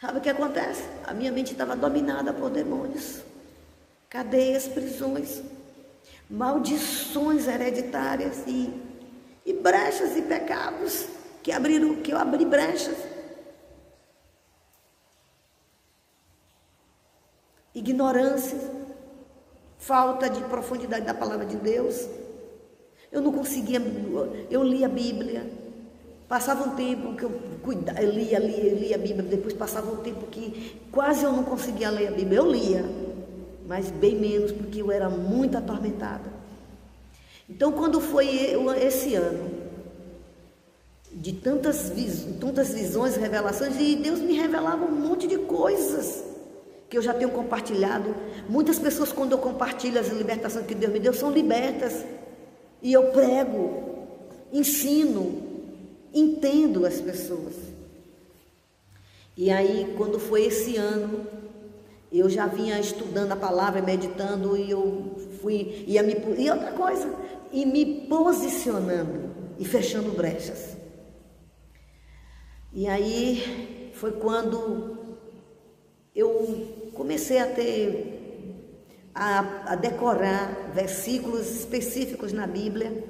Sabe o que acontece? A minha mente estava dominada por demônios, cadeias, prisões, maldições hereditárias e brechas e pecados que eu abri brechas. Ignorância, falta de profundidade da palavra de Deus. Eu não conseguia, eu lia a Bíblia, passava um tempo que eu lia a Bíblia, depois passava um tempo que quase eu não conseguia ler a Bíblia. Eu lia, mas bem menos, porque eu era muito atormentada. Então, quando foi esse ano, de tantas visões, revelações, e Deus me revelava um monte de coisas que eu já tenho compartilhado. Muitas pessoas, quando eu compartilho as libertações que Deus me deu, são libertas. E eu prego, ensino, entendo as pessoas. E aí, quando foi esse ano, eu já vinha estudando a palavra, meditando, e eu e outra coisa, e me posicionando e fechando brechas. E aí foi quando eu comecei a decorar versículos específicos na Bíblia,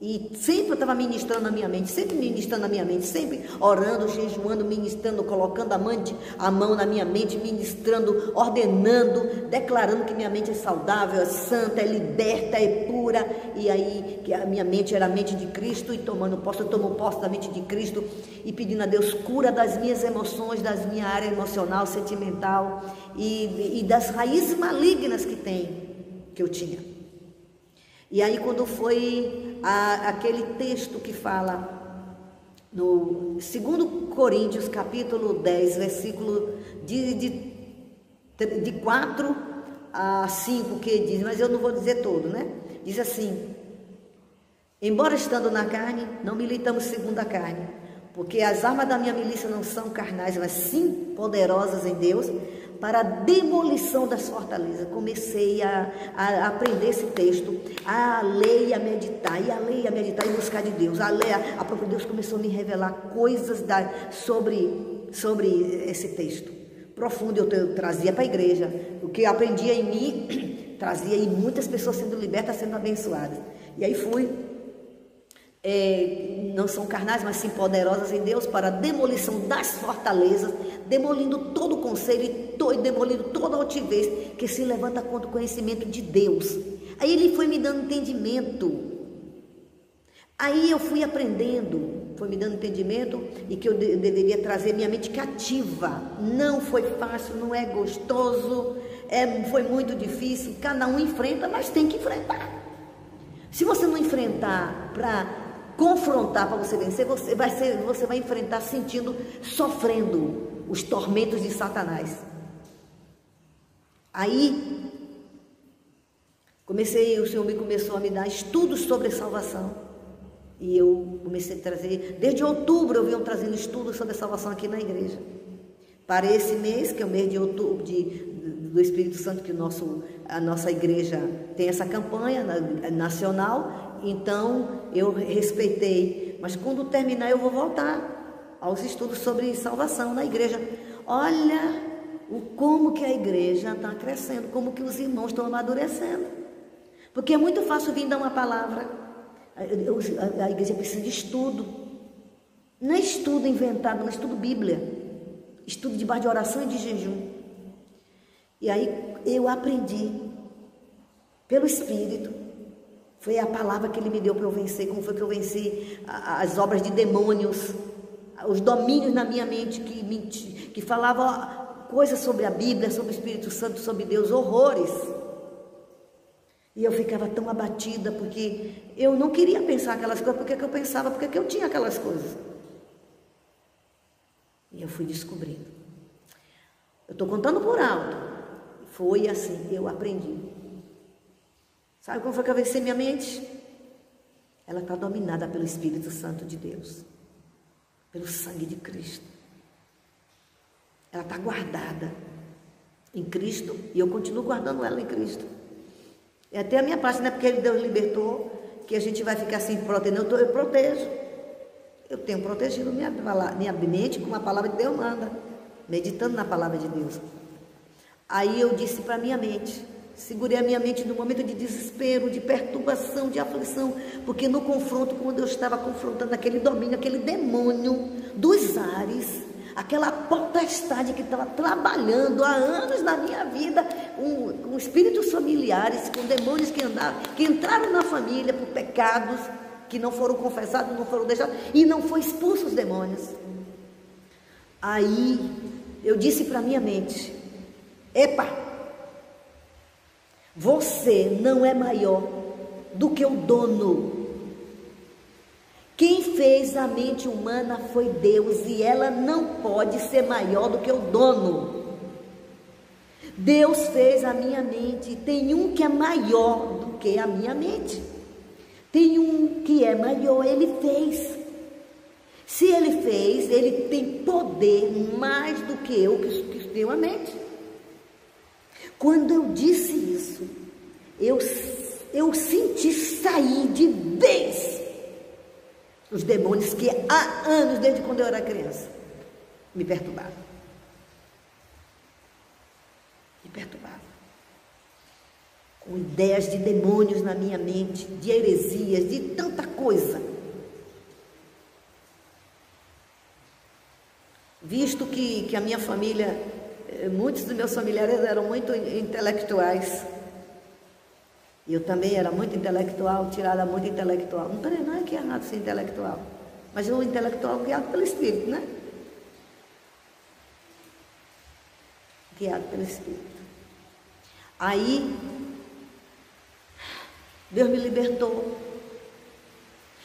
e sempre eu estava ministrando na minha mente, sempre orando, jejuando, ministrando, colocando a mão na minha mente, ministrando, ordenando, declarando que minha mente é saudável, é santa, é liberta, é pura, e aí que a minha mente era a mente de Cristo, e eu tomo posse da mente de Cristo, e pedindo a Deus cura das minhas emoções, da minha área emocional, sentimental, e das raízes malignas que eu tinha. E aí, quando foi aquele texto que fala no 2 Coríntios, capítulo 10, versículo de 4 a 5, que diz, mas eu não vou dizer todo, né? Diz assim: embora estando na carne, não militamos segundo a carne, porque as armas da minha milícia não são carnais, mas sim poderosas em Deus, para a demolição das fortalezas. Comecei a aprender esse texto, a ler e a meditar, e buscar de Deus. A própria Deus começou a me revelar coisas sobre esse texto profundo. Eu trazia para a igreja, o que eu aprendia em mim, trazia, e muitas pessoas sendo libertas, sendo abençoadas. E aí fui, não são carnais, mas sim poderosas em Deus, para a demolição das fortalezas, demolindo todo o conselho e demolindo toda a altivez que se levanta contra o conhecimento de Deus. Aí ele foi me dando entendimento, aí eu fui aprendendo, foi me dando entendimento, e que eu deveria trazer minha mente cativa. Não foi fácil, não é gostoso, foi muito difícil. Cada um enfrenta, mas tem que enfrentar. Se você não enfrentar para confrontar, para você vencer, você vai enfrentar sofrendo os tormentos de Satanás. Aí o Senhor me começou a me dar estudos sobre salvação, e eu comecei a trazer, desde outubro eu venho trazendo estudos sobre a salvação aqui na igreja. Para esse mês, que é o mês de outubro do Espírito Santo, que a nossa igreja tem essa campanha nacional, então eu respeitei, mas quando terminar eu vou voltar aos estudos sobre salvação na igreja. Olha como que a igreja está crescendo, como que os irmãos estão amadurecendo, porque é muito fácil vir dar uma palavra. A igreja precisa de estudo, não é estudo inventado, não é estudo Bíblia, estudo debaixo de oração e de jejum. E aí eu aprendi pelo Espírito, foi a palavra que Ele me deu para eu vencer. Como foi que eu venci as obras de demônios, os domínios na minha mente que falavam coisas sobre a Bíblia, sobre o Espírito Santo, sobre Deus, horrores. E eu ficava tão abatida, porque eu não queria pensar aquelas coisas. Porque que eu pensava? Porque que eu tinha aquelas coisas. E eu fui descobrindo. Eu estou contando por alto. Foi assim, eu aprendi. Sabe como foi que eu venci minha mente? Ela está dominada pelo Espírito Santo de Deus, pelo sangue de Cristo. Ela está guardada em Cristo, e eu continuo guardando ela em Cristo. E até a minha parte, não é porque Deus libertou que a gente vai ficar assim protegendo. Eu protejo. Eu tenho protegido minha mente como a palavra de Deus manda. meditando na palavra de Deus. Aí eu disse para a minha mente, segurei a minha mente no momento de desespero, de perturbação, de aflição, porque no confronto, quando eu estava confrontando aquele domínio, aquele demônio dos ares, aquela potestade que estava trabalhando há anos na minha vida, com espíritos familiares, com demônios que entraram na família por pecados que não foram confessados, não foram deixados, e não foi expulso os demônios. Aí eu disse para a minha mente, epa, você não é maior do que o dono. Quem fez a mente humana foi Deus, e ela não pode ser maior do que o dono. Deus fez a minha mente, tem um que é maior do que a minha mente. Tem um que é maior, ele fez. Se ele fez, ele tem poder mais do que eu que tenho a mente. Quando eu disse isso, eu senti sair de vez os demônios que há anos, desde quando eu era criança, me perturbavam. Me perturbavam. Com ideias de demônios na minha mente, de heresias, de tanta coisa. Visto que a minha família, muitos dos meus familiares eram muito intelectuais. Eu também era muito intelectual, tirada muito intelectual. Não é que é errado ser intelectual, mas o intelectual guiado pelo Espírito, né? Guiado pelo Espírito. Aí, Deus me libertou.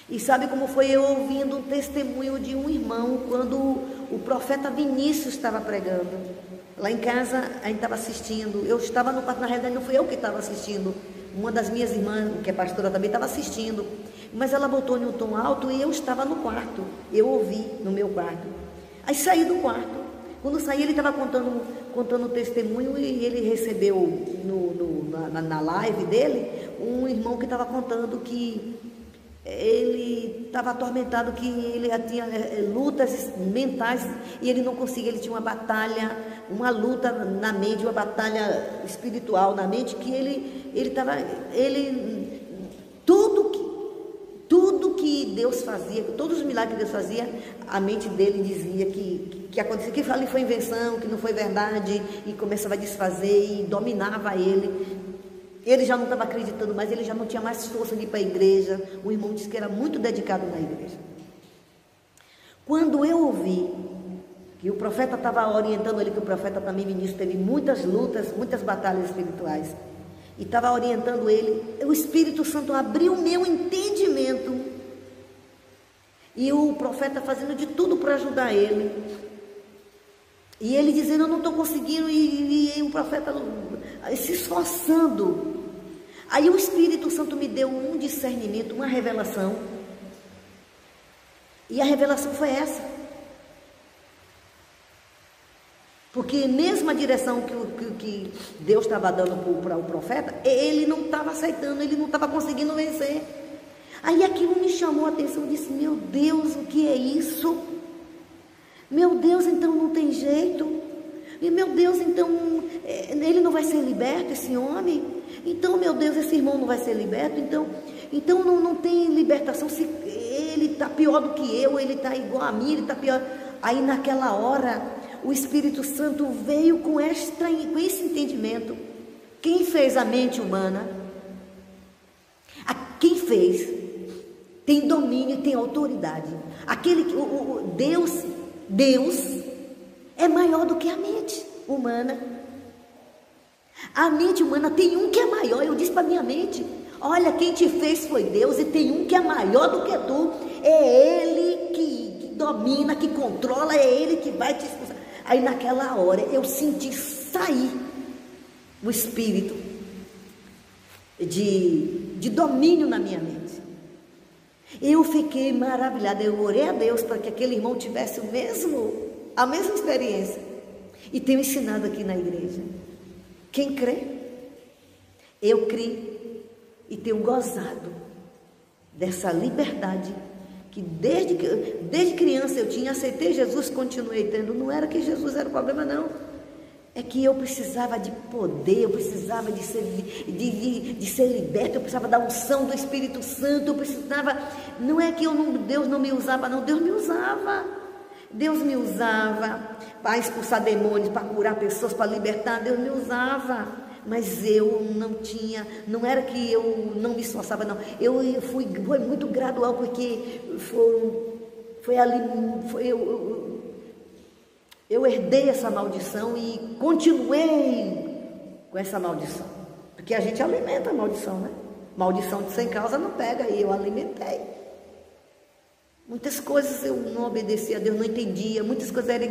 E sabe como foi eu ouvindo um testemunho de um irmão, quando o profeta Vinícius estava pregando. Lá em casa, a gente estava assistindo. Eu estava no quarto, na realidade não fui eu que estava assistindo. Uma das minhas irmãs, que é pastora também, estava assistindo. Mas ela botou em um tom alto e eu estava no quarto. Eu ouvi no meu quarto. Aí saí do quarto. Quando saí, ele estava contando o testemunho, e ele recebeu na live dele um irmão que estava contando que ele estava atormentado, que ele já tinha lutas mentais e ele não conseguia, ele tinha uma batalha, uma luta na mente, uma batalha espiritual na mente, que tudo que Deus fazia, todos os milagres que Deus fazia, a mente dele dizia que acontecia, que ali foi invenção, que não foi verdade, e começava a desfazer e dominava ele. Ele já não estava acreditando mais, ele já não tinha mais força de ir para a igreja. O irmão disse que era muito dedicado na igreja. Quando eu ouvi que o profeta estava orientando ele, que o profeta também, ministro, teve muitas lutas, muitas batalhas espirituais, e estava orientando ele, o Espírito Santo abriu o meu entendimento, e o profeta fazendo de tudo para ajudar ele, e ele dizendo, eu não estou conseguindo, e o profeta se esforçando. Aí o Espírito Santo me deu um discernimento, uma revelação, e a revelação foi essa. Porque mesmo a direção que Deus estava dando para o profeta, ele não estava aceitando, ele não estava conseguindo vencer. Aí aquilo me chamou a atenção, eu disse, meu Deus, o que é isso? Meu Deus, então não tem jeito? E meu Deus, então ele não vai ser liberto, esse homem? Então, meu Deus, esse irmão não vai ser liberto? Então não tem libertação, se ele está pior do que eu, ele está igual a mim, ele está pior. Aí naquela hora, o Espírito Santo veio com esse entendimento. Quem fez a mente humana? Quem fez tem domínio e tem autoridade. Deus é maior do que a mente humana. A mente humana tem um que é maior. Eu disse para minha mente, olha, quem te fez foi Deus, e tem um que é maior do que tu. É Ele que domina, que controla, é Ele que vai te expulsar. Aí naquela hora eu senti sair o espírito de domínio na minha mente. Eu fiquei maravilhada, eu orei a Deus para que aquele irmão tivesse a mesma experiência. E tenho ensinado aqui na igreja. Quem crê? Eu criei e tenho gozado dessa liberdade que desde criança eu tinha, aceitei Jesus, continuei tendo. Não era que Jesus era o problema, não. É que eu precisava de poder, eu precisava de ser liberto, eu precisava da unção do Espírito Santo, eu precisava... Não é que Deus não me usava, não, Deus me usava. Deus me usava para expulsar demônios, para curar pessoas, para libertar, Deus me usava. Mas eu não tinha, não era que eu não me esforçava, não. Foi muito gradual, porque eu herdei essa maldição e continuei com essa maldição. Porque a gente alimenta a maldição, né? Maldição de sem causa não pega, e eu alimentei. Muitas coisas eu não obedecia a Deus, não entendia. Muitas coisas eram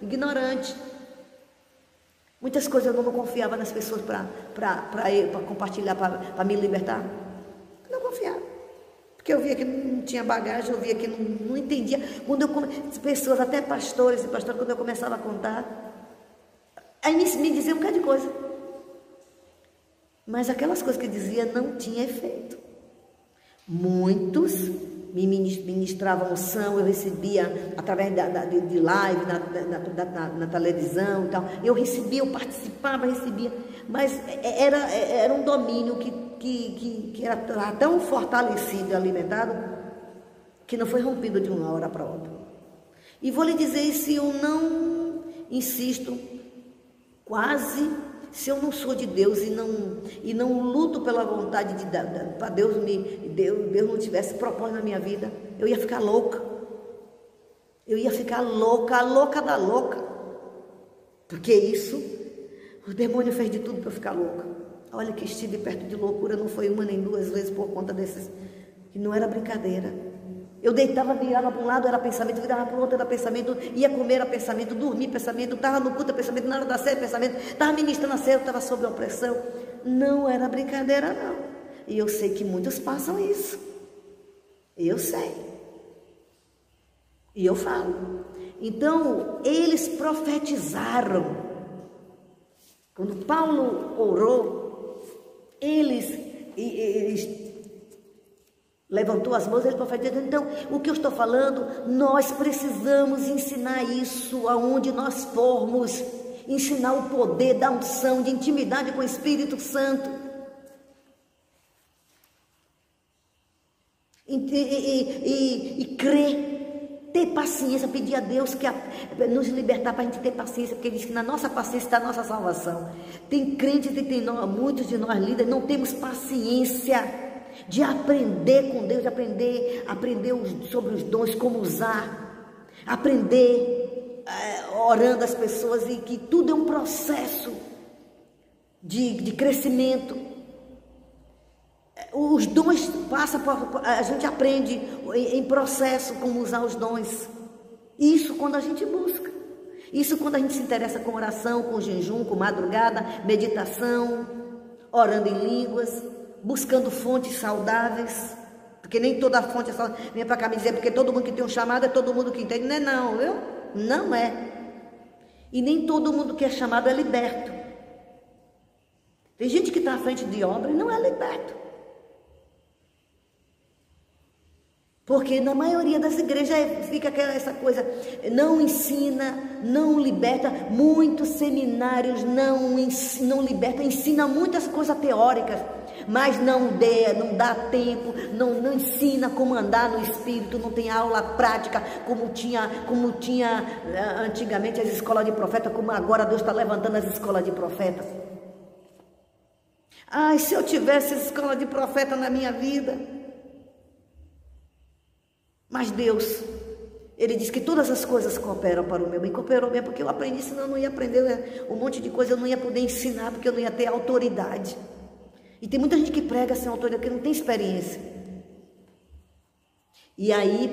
ignorante. Muitas coisas eu não confiava nas pessoas para compartilhar, para me libertar. Não confiava. Porque eu via que não tinha bagagem, eu via que não entendia. Quando pessoas, até pastores e pastoras, quando eu começava a contar, aí me diziam um bocado de coisa. Mas aquelas coisas que dizia não tinha efeito. Muitos me ministravam unção, eu recebia através de live, na televisão e tal. Eu recebia, eu participava, recebia. Mas era um domínio que era tão fortalecido e alimentado que não foi rompido de uma hora para outra. E vou lhe dizer, se eu não insisto, se eu não sou de Deus e não luto pela vontade para Deus não tivesse propósito na minha vida, eu ia ficar louca. Eu ia ficar louca, a louca da louca. Porque isso, o demônio fez de tudo para eu ficar louca. Olha que estive perto de loucura, não foi uma nem duas vezes por conta desses, que não era brincadeira. Eu deitava, virava para um lado, era pensamento, virava para o outro, era pensamento, ia comer, era pensamento, dormir, pensamento, estava no culto, pensamento, na hora da ceia, pensamento, estava ministrando a ceia, eu estava sob opressão. Não era brincadeira, não. E eu sei que muitos passam isso. Eu sei. E eu falo. Então, eles profetizaram. Quando Paulo orou, eles levantou as mãos, ele profetizou. Então, o que eu estou falando, nós precisamos ensinar isso aonde nós formos, ensinar o poder da unção, de intimidade com o Espírito Santo. E crer, ter paciência, pedir a Deus que nos libertar para a gente ter paciência, porque ele diz que na nossa paciência está a nossa salvação. Tem crentes, muitos de nós líderes, não temos paciência de aprender com Deus, de aprender sobre os dons, como usar, aprender orando as pessoas, e que tudo é um processo de crescimento. Os dons passam a gente aprende em processo como usar os dons. Isso quando a gente busca. Isso quando a gente se interessa com oração, com jejum, com madrugada, meditação, orando em línguas, buscando fontes saudáveis, porque nem toda fonte é saudável. Vem para cá me dizer, porque todo mundo que tem um chamado é todo mundo que entende. Não é não, viu? Não é. E nem todo mundo que é chamado é liberto. Tem gente que está à frente de obra e não é liberto. Porque na maioria das igrejas fica essa coisa, não ensina, não liberta. Muitos seminários não liberta, ensina muitas coisas teóricas, mas não dá tempo, não ensina como andar no Espírito, não tem aula prática, como tinha antigamente as escolas de profeta, como agora Deus está levantando as escolas de profetas. Ai, se eu tivesse escola de profeta na minha vida. Mas Deus, Ele diz que todas as coisas cooperam para o meu bem. Cooperou bem porque eu aprendi, senão eu não ia aprender um monte de coisa, eu não ia poder ensinar, porque eu não ia ter autoridade. E tem muita gente que prega sem autoridade, porque não tem experiência. E aí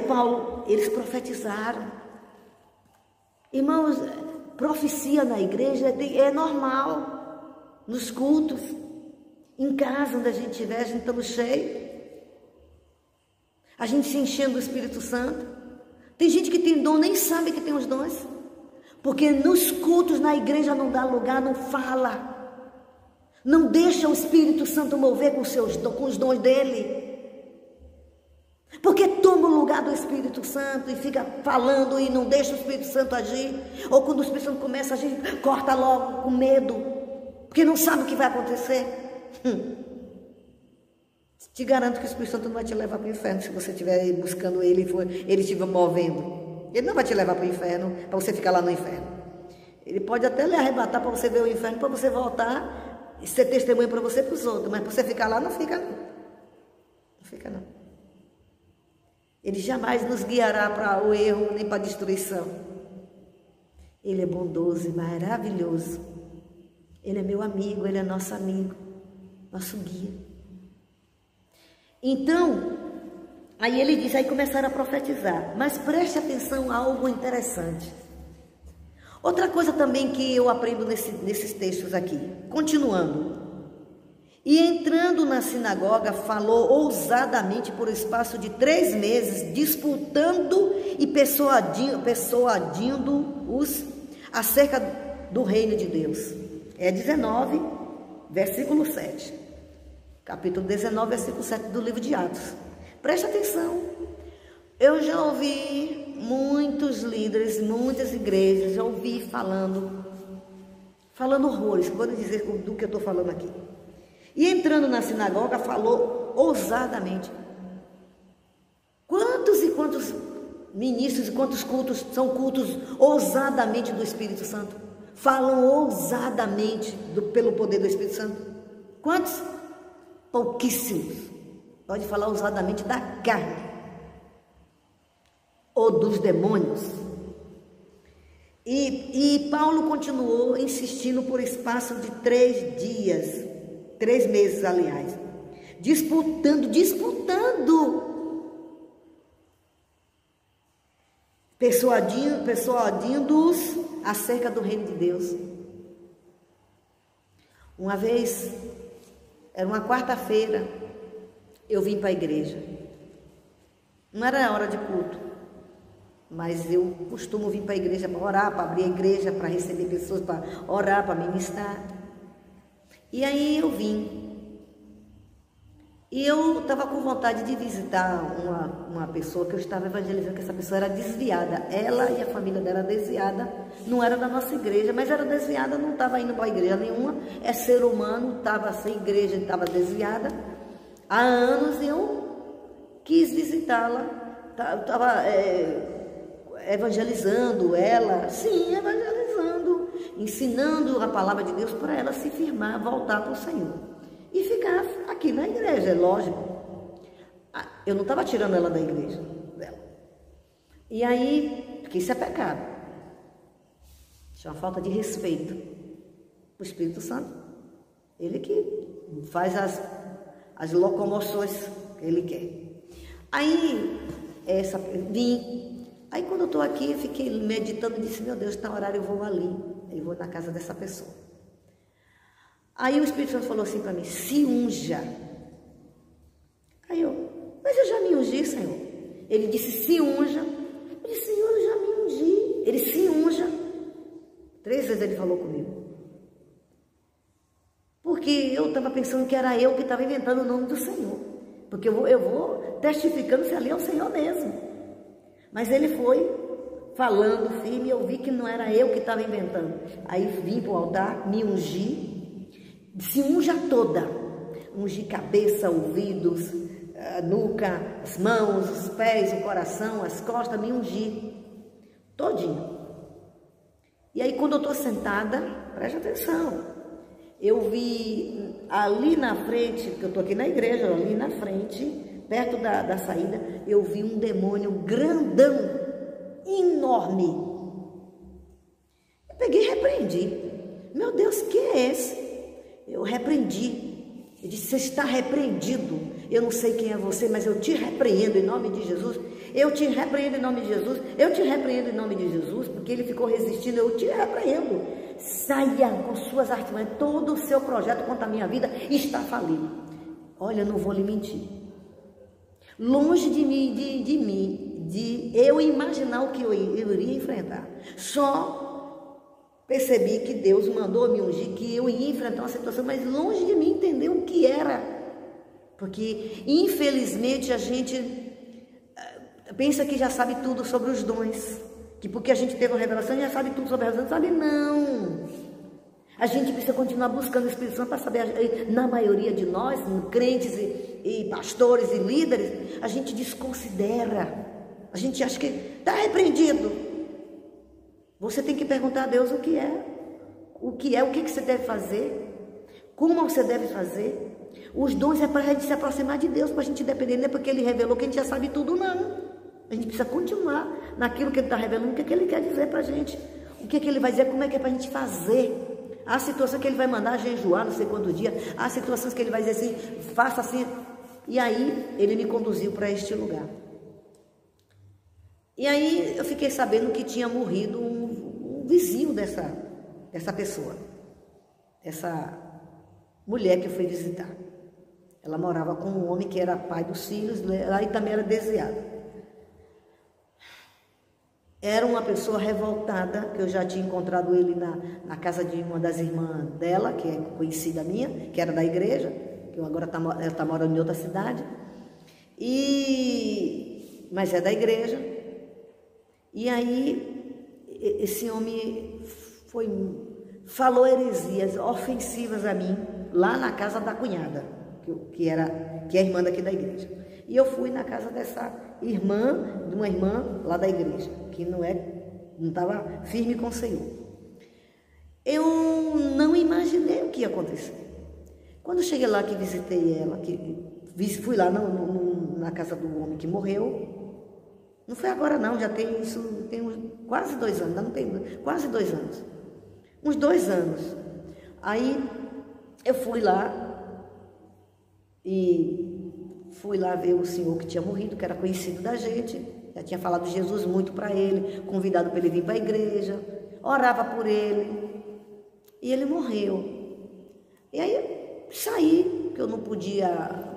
Paulo, eles profetizaram. Irmãos, profecia na igreja é normal, nos cultos, em casa, onde a gente estiver, a gente estando cheio. A gente se enchendo do Espírito Santo. Tem gente que tem dom, nem sabe que tem os dons. Porque nos cultos, na igreja, não dá lugar, não fala. Não deixa o Espírito Santo mover com os dons dele. Porque toma o lugar do Espírito Santo e fica falando e não deixa o Espírito Santo agir. Ou quando o Espírito Santo começa a agir, corta logo com medo, porque não sabe o que vai acontecer. Te garanto que o Espírito Santo não vai te levar para o inferno se você estiver buscando ele e ele estiver movendo. Ele não vai te levar para o inferno para você ficar lá no inferno. Ele pode até lhe arrebatar para você ver o inferno, para você voltar e ser testemunha para você e para os outros. Mas para você ficar lá, não fica não. Não fica não. Ele jamais nos guiará para o erro nem para a destruição. Ele é bondoso e maravilhoso. Ele é meu amigo, ele é nosso amigo, nosso guia. Então, aí ele diz, aí começaram a profetizar. Mas preste atenção a algo interessante. Outra coisa também que eu aprendo nesses textos aqui, continuando. E entrando na sinagoga, falou ousadamente por espaço de 3 meses, disputando e persuadindo-os acerca do reino de Deus. É 19, versículo 7. Capítulo 19, versículo 7 do livro de Atos. Preste atenção. Eu já ouvi muitos líderes, muitas igrejas, já ouvi falando horrores, podem dizer do que eu estou falando aqui. E entrando na sinagoga, falou ousadamente. Quantos e quantos ministros e quantos cultos são cultos ousadamente do Espírito Santo? Falam ousadamente pelo poder do Espírito Santo? Quantos? Pouquíssimos. Pode falar ousadamente da carne ou dos demônios. E Paulo continuou insistindo por espaço de 3 dias, 3 meses, aliás, disputando, persuadindo-os acerca do reino de Deus. Uma vez, era uma quarta-feira, eu vim para a igreja. Não era hora de culto, mas eu costumo vir para a igreja para orar, para abrir a igreja, para receber pessoas, para orar, para ministrar. E aí eu vim. E eu estava com vontade de visitar uma pessoa que eu estava evangelizando, que essa pessoa era desviada. Ela e a família dela era desviada, não era da nossa igreja, mas era desviada, não estava indo para a igreja nenhuma, é ser humano, estava sem igreja, estava desviada. Há anos eu quis visitá-la, estava evangelizando ela, sim, evangelizando, ensinando a palavra de Deus para ela se firmar, voltar para o Senhor. E ficar aqui na igreja, é lógico. Eu não estava tirando ela da igreja dela. E aí, porque isso é pecado. Isso é uma falta de respeito. O Espírito Santo, ele que faz as locomoções que ele quer. Aí, vim. Aí quando eu estou aqui, eu fiquei meditando e disse, meu Deus, está horário, eu vou ali. Eu vou na casa dessa pessoa. Aí o Espírito Santo falou assim para mim, se unja. Aí mas eu já me ungi, Senhor. Ele disse, se unja. Eu disse, Senhor, eu já me ungi. Ele se unja. 3 vezes ele falou comigo. Porque eu estava pensando que era eu que estava inventando o nome do Senhor. Porque eu vou testificando se ali é o Senhor mesmo. Mas ele foi falando firme e eu vi que não era eu que estava inventando. Aí vim para o altar, me ungi. Se unja toda, ungi cabeça, ouvidos, a nuca, as mãos, os pés, o coração, as costas, me ungi, todinho. E aí quando eu estou sentada, preste atenção, eu vi ali na frente, porque eu estou aqui na igreja, ali na frente, perto da saída, eu vi um demônio grandão, enorme. Eu peguei e repreendi. Meu Deus, que é esse? Eu repreendi. Eu disse, você está repreendido. Eu não sei quem é você, mas eu te repreendo em nome de Jesus. Eu te repreendo em nome de Jesus. Eu te repreendo em nome de Jesus, porque ele ficou resistindo. Eu te repreendo. Saia com suas artimanhas. Todo o seu projeto contra a minha vida está falido. Olha, eu não vou lhe mentir. Longe de mim, de eu imaginar o que eu iria enfrentar. Só percebi que Deus mandou me ungir, que eu ia enfrentar uma situação, mas longe de mim entender o que era. Porque, infelizmente, a gente pensa que já sabe tudo sobre os dons, que porque a gente teve uma revelação já sabe tudo sobre a revelação. Sabe, não. A gente precisa continuar buscando o Espírito Santo para saber. Na maioria de nós, crentes e pastores e líderes, a gente desconsidera. A gente acha que está repreendido. Você tem que perguntar a Deus o que é, o que você deve fazer, como você deve fazer. Os dons é para a gente se aproximar de Deus, para a gente depender, não é porque Ele revelou que a gente já sabe tudo, não. A gente precisa continuar naquilo que Ele está revelando, o que Ele quer dizer para a gente, o que Ele vai dizer, como é que é para a gente fazer. Há situações que Ele vai mandar jejuar, não sei quantos dias, há situações que Ele vai dizer assim, faça assim. E aí, Ele me conduziu para este lugar. E aí, eu fiquei sabendo que tinha morrido um vizinho dessa pessoa, essa mulher que eu fui visitar. Ela morava com um homem que era pai dos filhos, lá e também era desviado. Era uma pessoa revoltada, que eu já tinha encontrado ele na casa de uma das irmãs dela, que é conhecida minha, que era da igreja, que agora ela está morando em outra cidade, mas é da igreja. E aí, esse homem falou heresias ofensivas a mim, lá na casa da cunhada, que é irmã daqui da igreja. E eu fui na casa dessa irmã, de uma irmã lá da igreja, que não estava firme com o Senhor. Eu não imaginei o que ia acontecer. Quando eu cheguei lá, que visitei ela, fui lá na casa do homem que morreu, não foi agora não, já tem quase 2 anos, não tem quase 2 anos. Uns 2 anos. Aí eu fui lá ver o senhor que tinha morrido, que era conhecido da gente, já tinha falado de Jesus muito para ele, convidado para ele vir para a igreja, orava por ele, e ele morreu. E aí eu saí, porque eu não podia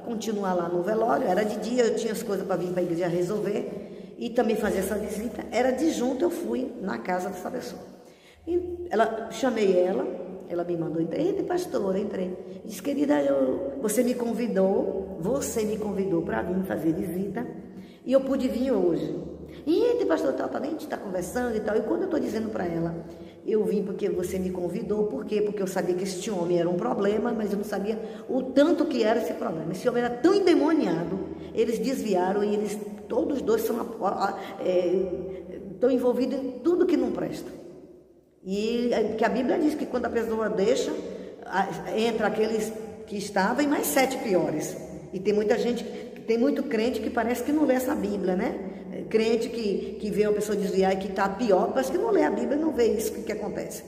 continuar lá no velório, era de dia, eu tinha as coisas para vir para a igreja resolver, e também fazer essa visita, era de junto, eu fui na casa dessa pessoa. E chamei ela me mandou, entrei, pastora, entrei. Disse, querida, você me convidou para vir fazer visita, e eu pude vir hoje. E pastor, a gente está conversando e tal, e quando eu estou dizendo para ela, eu vim porque você me convidou, por quê? Porque eu sabia que este homem era um problema, mas eu não sabia o tanto que era esse problema. Esse homem era tão endemoniado, eles desviaram e todos os dois estão envolvidos em tudo que não presta. E que a Bíblia diz que quando a pessoa deixa, entra aqueles que estavam e mais 7 piores. E tem muita gente, tem muito crente que parece que não lê essa Bíblia, né? Crente que vê uma pessoa desviar e que está pior, parece que não lê a Bíblia, não vê isso que acontece.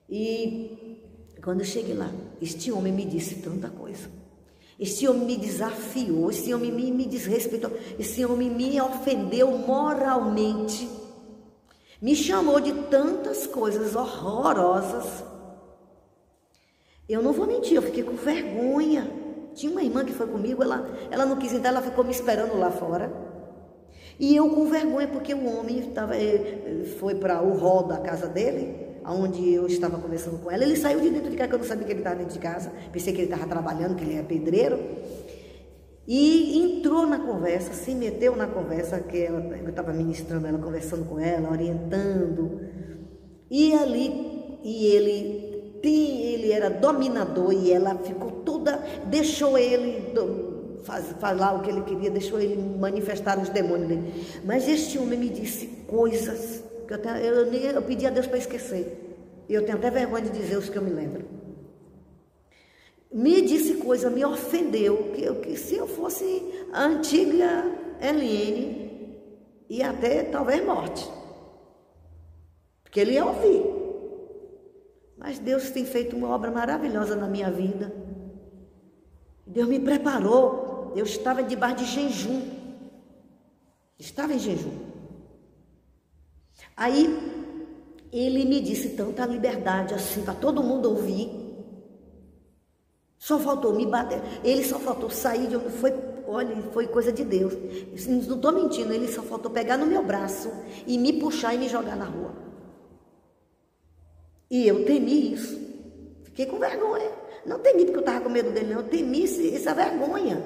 E quando eu cheguei lá, este homem me disse tanta coisa. Este homem me desafiou, este homem me desrespeitou, este homem me ofendeu moralmente. Me chamou de tantas coisas horrorosas. Eu não vou mentir, eu fiquei com vergonha. Tinha uma irmã que foi comigo, ela não quis entrar, ela ficou me esperando lá fora. E eu com vergonha, porque o homem foi para o hall da casa dele, onde eu estava conversando com ela. Ele saiu de dentro de casa, que eu não sabia que ele estava dentro de casa. Pensei que ele estava trabalhando, que ele era pedreiro. E entrou na conversa, se meteu na conversa, que eu estava ministrando ela, conversando com ela, orientando. E ele era dominador e ela ficou toda, deixou ele falar o que ele queria, deixou ele manifestar os demônios dele. Mas este homem me disse coisas que eu pedi a Deus para esquecer. E eu tenho até vergonha de dizer os que eu me lembro. Me disse coisa, me ofendeu, que se eu fosse a antiga Eliane, ia até talvez morte, porque ele ia ouvir. Mas Deus tem feito uma obra maravilhosa na minha vida. Deus me preparou, eu estava debaixo de jejum, estava em jejum. Aí ele me disse tanta liberdade assim, para todo mundo ouvir. Só faltou me bater, ele só faltou sair de onde foi coisa de Deus. Não estou mentindo, ele só faltou pegar no meu braço e me puxar e me jogar na rua. E eu temi isso, fiquei com vergonha. Não temi porque eu estava com medo dele, não, eu temi essa vergonha.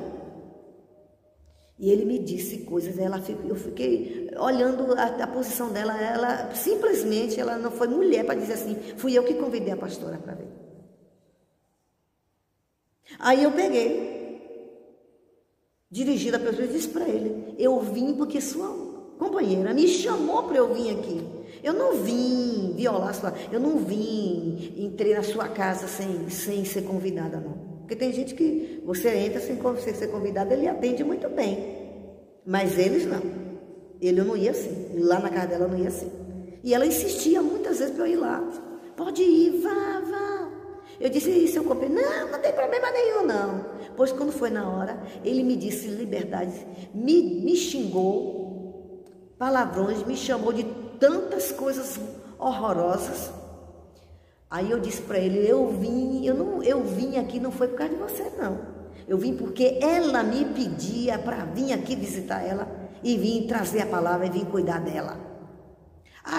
E ele me disse coisas, eu fiquei olhando a posição dela, ela simplesmente, ela não foi mulher para dizer assim, fui eu que convidei a pastora para ver. Aí eu peguei, dirigida a pessoa, e disse para ele, eu vim porque sua companheira me chamou para eu vir aqui. Eu não vim violar eu não vim, entrei na sua casa sem ser convidada, não. Porque tem gente que você entra sem ser convidada, ele atende muito bem. Mas eles não. Ele eu não ia assim. Lá na casa dela eu não ia assim. E ela insistia muitas vezes para eu ir lá. Pode ir, vá. Eu disse, e seu companheiro? Não tem problema nenhum, não. Pois quando foi na hora, ele me disse liberdade, me xingou, palavrões, me chamou de tantas coisas horrorosas. Aí eu disse para ele, eu vim aqui não foi por causa de você, não. Eu vim porque ela me pedia para vir aqui visitar ela e vir trazer a palavra e vir cuidar dela.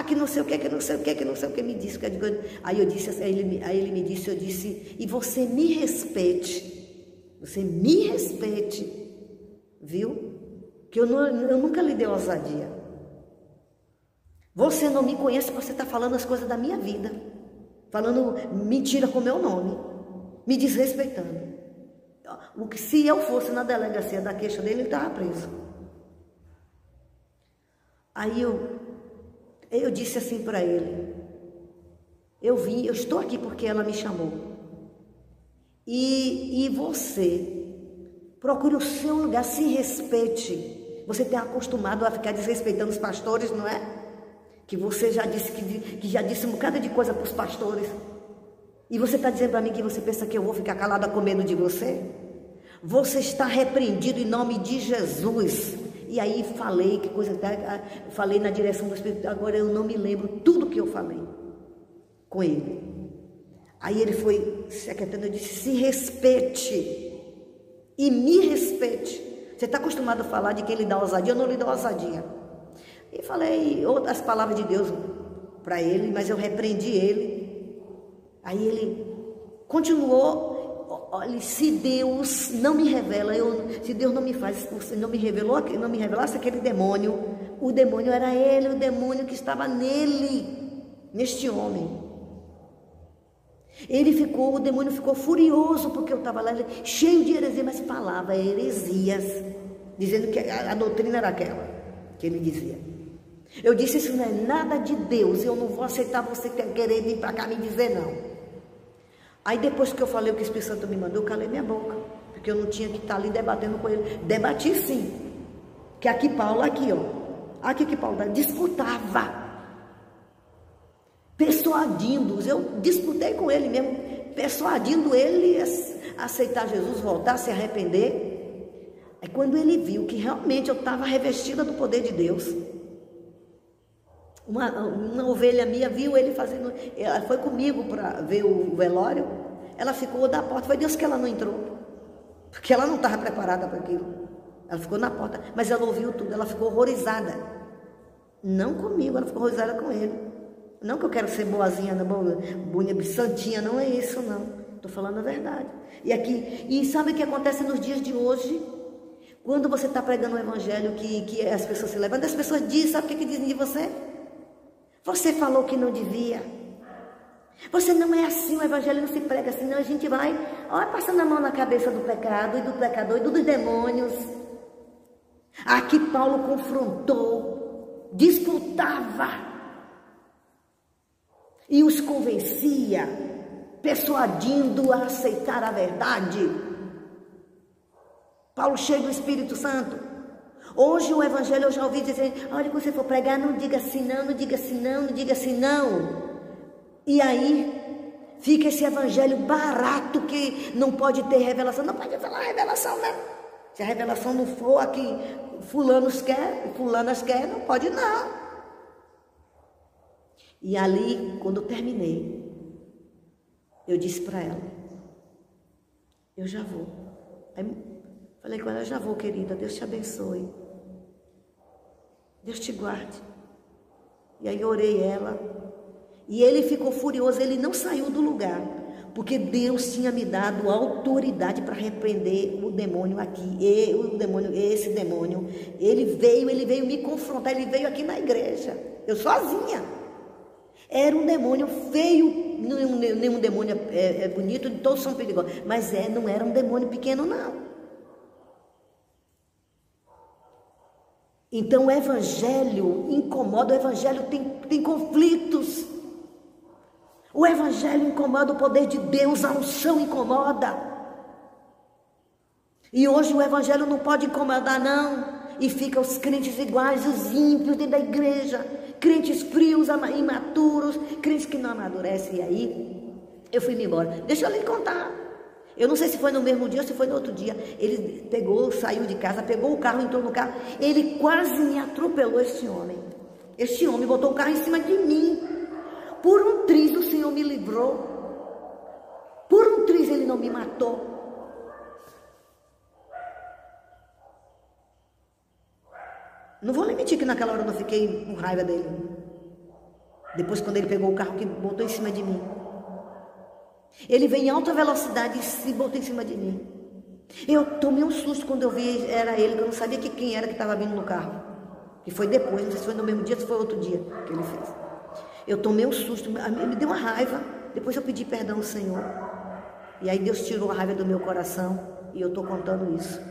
Que não sei o que me disse. Aí eu disse, aí ele me disse, eu disse, e você me respeite, viu? Que eu nunca lhe dei ousadia. Você não me conhece, você está falando as coisas da minha vida. Falando mentira com meu nome, me desrespeitando. Se eu fosse na delegacia da queixa dele, ele estava preso. Aí eu disse assim para ele, eu estou aqui porque ela me chamou. E você, procure o seu lugar, se respeite. Você tem acostumado a ficar desrespeitando os pastores, não é? Que você já disse, que já disse um bocado de coisa para os pastores. E você está dizendo para mim que você pensa que eu vou ficar calada com medo de você? Você está repreendido em nome de Jesus. E aí falei, falei na direção do Espírito, agora eu não me lembro tudo que eu falei com ele. Aí ele foi se aquietando, eu disse, se respeite e me respeite. Você está acostumado a falar de quem lhe dá ousadia, eu não lhe dou ousadia. E falei outras palavras de Deus para ele, mas eu repreendi ele. Aí ele continuou, olha, se Deus não me revela, se Deus não me faz, não me revelasse aquele demônio, o demônio era ele, o demônio que estava neste homem. O demônio ficou furioso porque eu estava lá, cheio de heresia, mas falava heresias, dizendo que a doutrina era aquela que ele dizia. Eu disse, isso não é nada de Deus, eu não vou aceitar você querer vir para cá me dizer não. Aí depois que eu falei o que o Espírito Santo me mandou, eu calei minha boca, porque eu não tinha que estar ali debatendo com ele. Debati sim, que aqui Paulo, aqui que Paulo disputava, persuadindo-os, eu disputei com ele mesmo, persuadindo ele a aceitar Jesus, voltar, se arrepender. É quando ele viu que realmente eu estava revestida do poder de Deus. Uma ovelha minha viu ele fazendo, ela foi comigo para ver o velório, ela ficou na porta, foi Deus que ela não entrou, porque ela não estava preparada para aquilo, ela ficou na porta, mas ela ouviu tudo, ela ficou horrorizada, não comigo, ela ficou horrorizada com ele, não que eu quero ser boazinha, bonita, santinha, não é isso não, estou falando a verdade, e sabe o que acontece nos dias de hoje? Quando você está pregando um evangelho que as pessoas se levantam, as pessoas dizem, sabe o que dizem de você? Você falou que não devia. Você não é assim, o evangelho não se prega assim, não. A gente vai, passando a mão na cabeça do pecado e do pecador e dos demônios. Aqui Paulo confrontou, disputava e os convencia, persuadindo a aceitar a verdade. Paulo cheio do Espírito Santo. Hoje o evangelho eu já ouvi dizer, olha, quando você for pregar, não diga assim não, não diga assim não, não diga assim não. E aí fica esse evangelho barato que não pode ter revelação. Não pode falar revelação, né? Se a revelação não for a que fulanas quer, não pode não. E ali, quando eu terminei, eu disse para ela, eu já vou. Aí, falei com ela, eu já vou, querida, Deus te abençoe. Deus te guarde. E aí eu orei ela. E ele ficou furioso, ele não saiu do lugar. Porque Deus tinha me dado autoridade para repreender o demônio aqui. Esse demônio, ele veio me confrontar, ele veio aqui na igreja, eu sozinha. Era um demônio feio, nenhum demônio é bonito, todos são perigosos, mas não era um demônio pequeno, não. Então o evangelho incomoda, o evangelho tem conflitos. O evangelho incomoda, o poder de Deus, a unção incomoda. E hoje o evangelho não pode incomodar, não. E fica os crentes iguais, os ímpios dentro da igreja, crentes frios, imaturos, crentes que não amadurecem. E aí eu fui embora. Deixa eu lhe contar. Eu não sei se foi no mesmo dia ou se foi no outro dia. Ele saiu de casa, pegou o carro, entrou no carro. Ele quase me atropelou, este homem. Este homem botou o carro em cima de mim. Por um triz o Senhor me livrou. Por um triz ele não me matou. Não vou lhe mentir que naquela hora eu não fiquei com raiva dele. Depois quando ele pegou o carro que botou em cima de mim. Ele veio em alta velocidade e se botou em cima de mim. Eu tomei um susto quando eu vi, era ele, que eu não sabia quem era que estava vindo no carro. E foi depois, não sei se foi no mesmo dia, se foi outro dia que ele fez. Eu tomei um susto, me deu uma raiva. Depois eu pedi perdão ao Senhor. E aí Deus tirou a raiva do meu coração. E eu estou contando isso.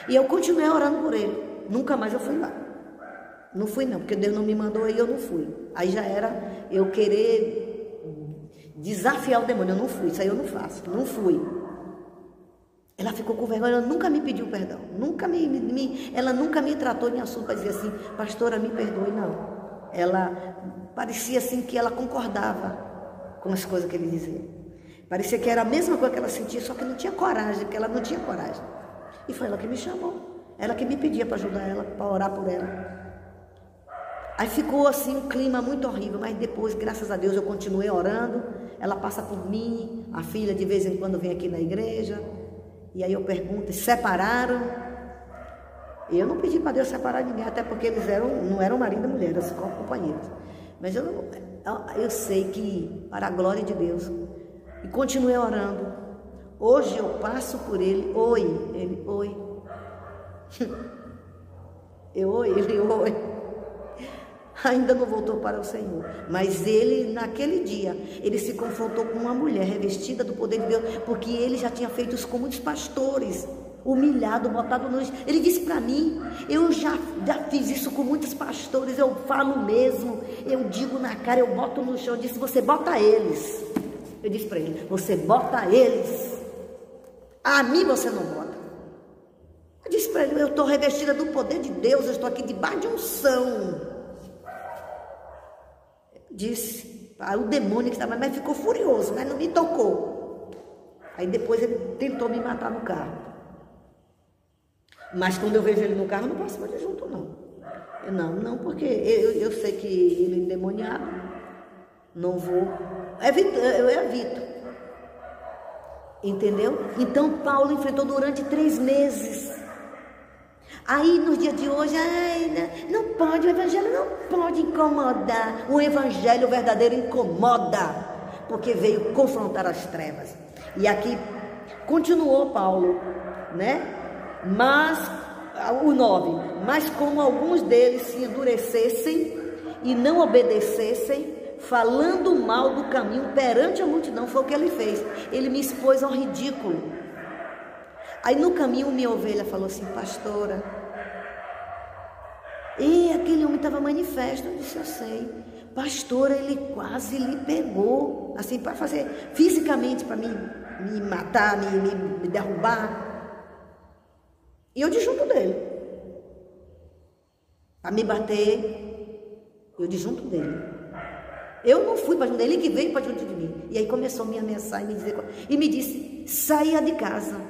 E eu continuei orando por ele. Nunca mais eu fui lá. Não fui não, porque Deus não me mandou aí, eu não fui. Aí já era eu querer desafiar o demônio. Eu não fui, isso aí eu não faço. Não fui. Ela ficou com vergonha, ela nunca me pediu perdão. Ela nunca me tratou em assunto para dizer assim, pastora, me perdoe, não. Ela parecia assim que ela concordava com as coisas que ele dizia. Parecia que era a mesma coisa que ela sentia, só que não tinha coragem, que ela não tinha coragem. E foi ela que me chamou. Ela que me pedia para ajudar ela, para orar por ela. Aí ficou assim um clima muito horrível, mas depois, graças a Deus, eu continuei orando. Ela passa por mim, a filha de vez em quando vem aqui na igreja. E aí eu pergunto, separaram? Eu não pedi para Deus separar ninguém, até porque eles não eram marido e mulher, eram só companheiros. Mas eu sei que, para a glória de Deus, e continuei orando. Hoje eu passo por ele, ele, oi. Ele, oi. Ainda não voltou para o Senhor. Mas ele, naquele dia, ele se confrontou com uma mulher revestida do poder de Deus, porque ele já tinha feito isso com muitos pastores. Humilhado, botado no... Ele disse para mim, eu já fiz isso com muitos pastores, eu falo mesmo, eu digo na cara, eu boto no chão. Eu disse, você bota eles. Eu disse para ele, você bota eles. A mim você não bota. Eu disse para ele, eu estou revestida do poder de Deus, eu estou aqui debaixo de unção. Disse, o demônio que estava, mas ficou furioso, mas não me tocou. Aí depois ele tentou me matar no carro. Mas quando eu vejo ele no carro, eu não passo mais junto, não. Não, porque eu sei que ele é endemoniado. Não vou. Eu evito. Entendeu? Então Paulo enfrentou durante 3 meses. Aí no dia de hoje, não pode, o evangelho não pode incomodar. O evangelho verdadeiro incomoda, porque veio confrontar as trevas. E aqui continuou Paulo, né? Mas, o 9, mas como alguns deles se endurecessem e não obedecessem, falando mal do caminho perante a multidão, foi o que ele fez. Ele me expôs ao ridículo. Aí no caminho minha ovelha falou assim, pastora, e aquele homem estava manifesto. Eu disse, eu sei, pastora, ele quase lhe pegou, assim, para fazer fisicamente, para me matar, me derrubar. E eu de junto dele, para me bater, eu de junto dele. Eu não fui para junto dele, ele que veio para junto de mim. E aí começou a me ameaçar e me disse, saia de casa,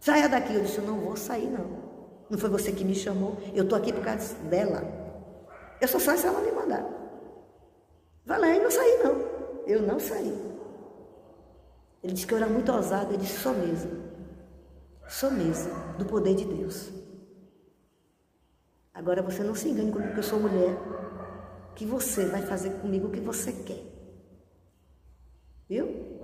saia daqui. Eu disse, eu não vou sair não. Não foi você que me chamou, eu estou aqui por causa dela. Eu só saio se ela me mandar. Vai lá, eu não saí não. Eu não saí. Ele disse que eu era muito ousada, eu disse, sou mesmo, do poder de Deus. Agora você não se engane comigo que eu sou mulher, que você vai fazer comigo o que você quer. Viu?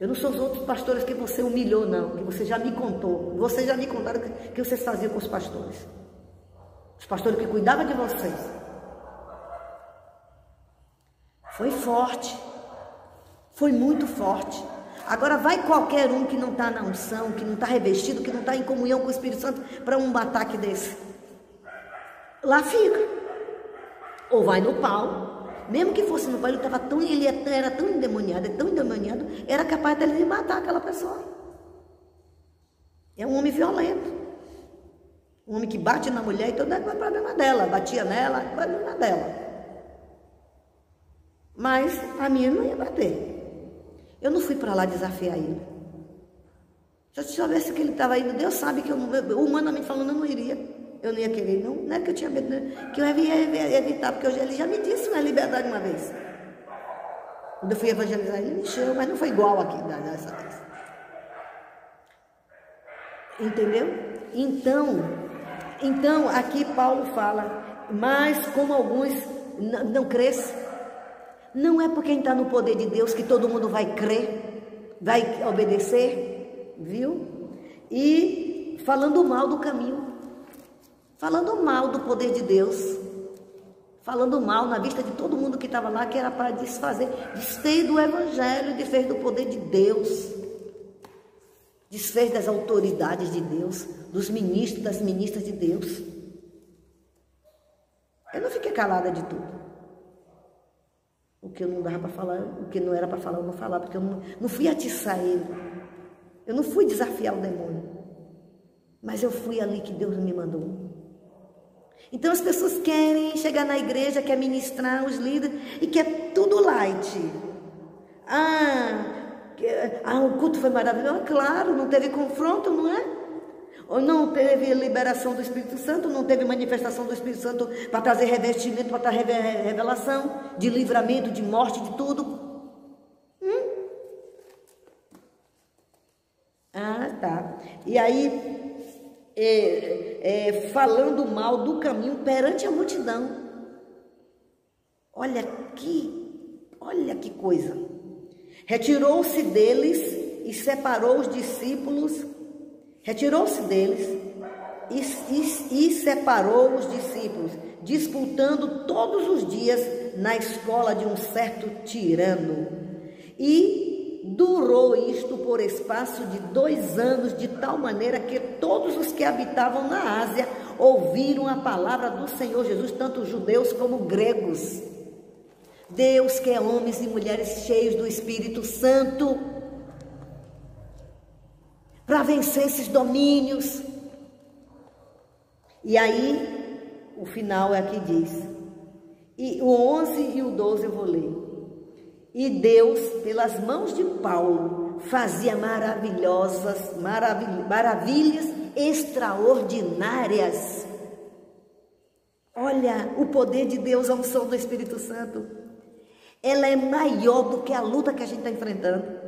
Eu não sou os outros pastores que você humilhou, não, que você já me contou. Vocês já me contaram o que vocês faziam com os pastores. Os pastores que cuidavam de vocês. Foi forte. Foi muito forte. Agora vai qualquer um que não está na unção, que não está revestido, que não está em comunhão com o Espírito Santo para um ataque desse. Lá fica. Ou vai no pau. Mesmo que fosse no pau, ele era tão endemoniado, era capaz dele de matar aquela pessoa. É um homem violento. Um homem que bate na mulher e todo é problema dela. Batia nela, é problema dela. Mas a minha não ia bater. Eu não fui para lá desafiar ele. Se eu soubesse que ele estava indo, Deus sabe que eu, humanamente falando, eu não iria. Eu não ia querer, não. Não é que eu tinha medo, não. Que eu ia evitar, porque ele já me disse uma liberdade uma vez. Quando eu fui evangelizar, ele me encheu, mas não foi igual aqui dessa vez. Entendeu? Então, aqui Paulo fala, mas como alguns não crescem, não é porque está no poder de Deus que todo mundo vai crer, vai obedecer, viu? E falando mal do caminho, falando mal do poder de Deus, falando mal na vista de todo mundo que estava lá, que era para desfez do evangelho, desfez do poder de Deus, desfez das autoridades de Deus, dos ministros, das ministras de Deus. Eu não fiquei calada de tudo. O que eu não dava para falar, o que não era para falar, eu não falava, porque eu não fui atiçar ele. Eu não fui desafiar o demônio. Mas eu fui ali que Deus me mandou. Então as pessoas querem chegar na igreja, quer ministrar os líderes e quer tudo light. O culto foi maravilhoso. Claro, não teve confronto, não é? Ou não teve liberação do Espírito Santo, não teve manifestação do Espírito Santo para trazer revestimento, para trazer revelação, de livramento, de morte, de tudo. Tá. E aí, falando mal do caminho perante a multidão. Olha que coisa. Retirou-se deles e separou os discípulos. Retirou-se deles e separou os discípulos, disputando todos os dias na escola de um certo tirano. E durou isto por espaço de 2 anos, de tal maneira que todos os que habitavam na Ásia ouviram a palavra do Senhor Jesus, tanto judeus como gregos. Deus quer homens e mulheres cheios do Espírito Santo para vencer esses domínios. E aí, o final é que diz, e o 11 e o 12 eu vou ler. E Deus, pelas mãos de Paulo, fazia maravilhas extraordinárias. Olha, o poder de Deus, a unção do Espírito Santo, ela é maior do que a luta que a gente está enfrentando.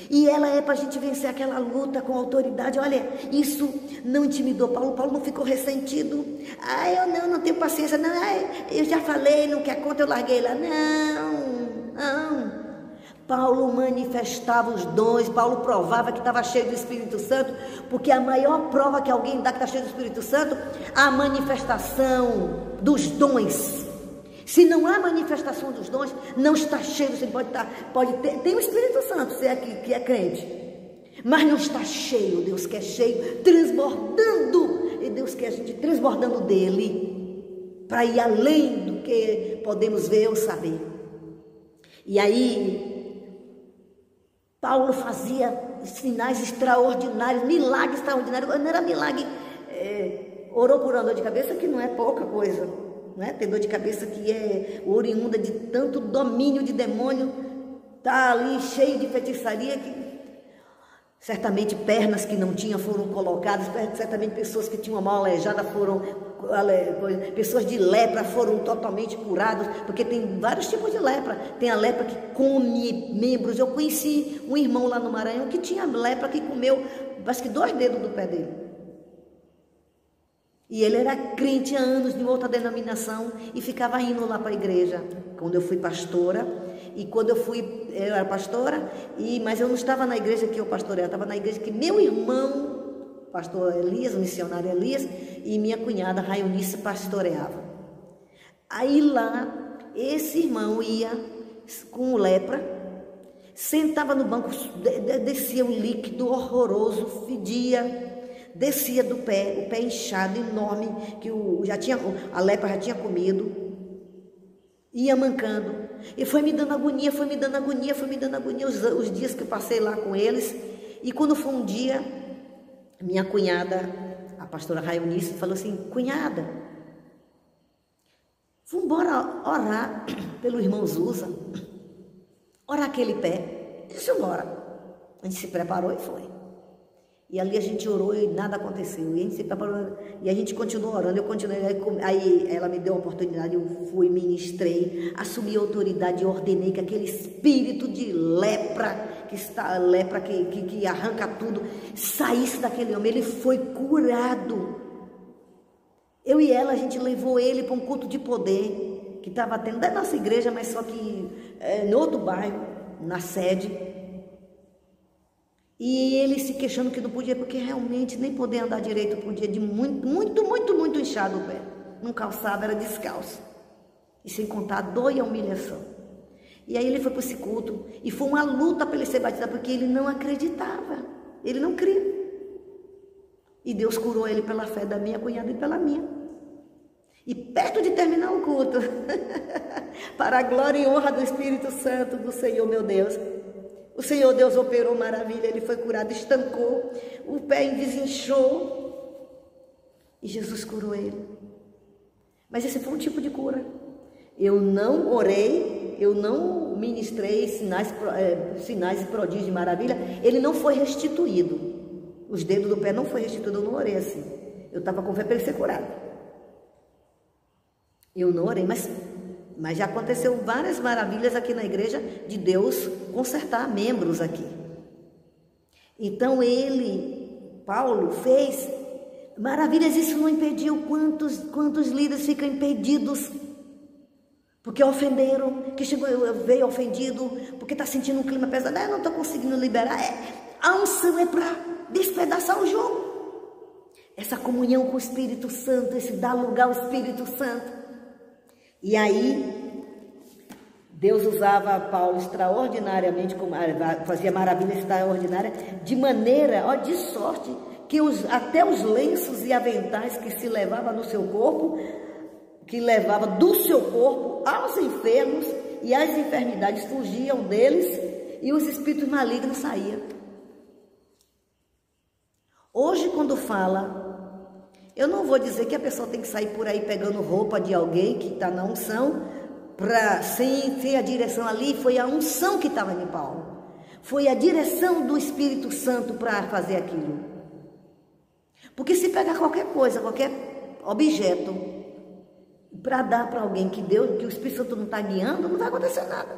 E ela é para a gente vencer aquela luta com autoridade. Olha, isso não intimidou Paulo. Paulo não ficou ressentido. Eu não tenho paciência. Não, eu já falei, não quer conta, eu larguei lá. Não. Paulo manifestava os dons. Paulo provava que estava cheio do Espírito Santo. Porque a maior prova que alguém dá que está cheio do Espírito Santo, a manifestação dos dons. Se não há manifestação dos dons, não está cheio. Você pode ter, tem o Espírito Santo, você que é crente, mas não está cheio. Deus quer cheio, transbordando, e Deus quer a gente transbordando dele, para ir além do que podemos ver ou saber. E aí, Paulo fazia sinais extraordinários, milagres extraordinários. Não era milagre, orou por uma dor de cabeça, que não é pouca coisa. Não é? Tem dor de cabeça que é oriunda de tanto domínio de demônio, está ali cheio de feitiçaria, que certamente pernas que não tinham foram colocadas, certamente pessoas que tinham uma mão aleijada pessoas de lepra foram totalmente curadas, porque tem vários tipos de lepra. Tem a lepra que come membros. Eu conheci um irmão lá no Maranhão que tinha lepra que comeu, acho que 2 dedos do pé dele. E ele era crente há anos de outra denominação e ficava indo lá para a igreja. Quando eu fui pastora, E quando eu fui, eu era pastora, mas eu não estava na igreja que eu pastoreava, eu estava na igreja que meu irmão, pastor Elias, o missionário Elias, e minha cunhada Raionice pastoreavam. Aí lá, esse irmão ia com lepra, sentava no banco, descia um líquido horroroso, fedia, descia do pé, o pé inchado, enorme, que a lepra já tinha comido, ia mancando, e foi me dando agonia, os dias que eu passei lá com eles. E quando foi um dia, minha cunhada, a pastora Raionice, falou assim: cunhada, vamos embora orar pelo irmão Zusa, orar aquele pé. Eu disse: bora. A gente se preparou e foi. E ali a gente orou e nada aconteceu. E a gente se preparou e a gente continuou orando. Eu continuei. Aí ela me deu a oportunidade, eu fui, ministrei, assumi a autoridade e ordenei que aquele espírito de lepra, que arranca tudo, saísse daquele homem. Ele foi curado. Eu e ela, a gente levou ele para um culto de poder que estava tendo da nossa igreja, mas só que em outro bairro, na sede. E ele se queixando que não podia, porque realmente nem poder andar direito podia, de muito inchado o pé. Não calçava, era descalço. E sem contar a dor e a humilhação. E aí ele foi para esse culto, e foi uma luta para ele ser batizado, porque ele não acreditava, ele não cria. E Deus curou ele pela fé da minha cunhada e pela minha. E perto de terminar o culto, para a glória e honra do Espírito Santo do Senhor meu Deus, o Senhor Deus operou maravilha, ele foi curado, estancou, o pé desinchou, e Jesus curou ele. Mas esse foi um tipo de cura. Eu não orei, eu não ministrei sinais e prodígios de maravilha, ele não foi restituído. Os dedos do pé não foi restituído, eu não orei assim. Eu estava com fé para ele ser curado. Eu não orei, mas já aconteceu várias maravilhas aqui na igreja de Deus consertar membros aqui. Então Paulo fez maravilhas, isso não impediu. Quantos líderes ficam impedidos porque ofenderam, veio ofendido, porque está sentindo um clima pesado, não estou conseguindo liberar. A unção é para despedaçar o jogo. Essa comunhão com o Espírito Santo, esse dar lugar ao Espírito Santo. E aí, Deus usava Paulo extraordinariamente, fazia maravilhas extraordinárias, de maneira, de sorte, que até os lenços e aventais que se levava no seu corpo, que levava do seu corpo aos enfermos e as enfermidades fugiam deles e os espíritos malignos saíam. Hoje, quando fala, eu não vou dizer que a pessoa tem que sair por aí pegando roupa de alguém que está na unção, sem a direção ali. Foi a unção que estava em Paulo, foi a direção do Espírito Santo para fazer aquilo. Porque se pegar qualquer coisa, qualquer objeto, para dar para alguém que o Espírito Santo não está guiando, não vai acontecer nada.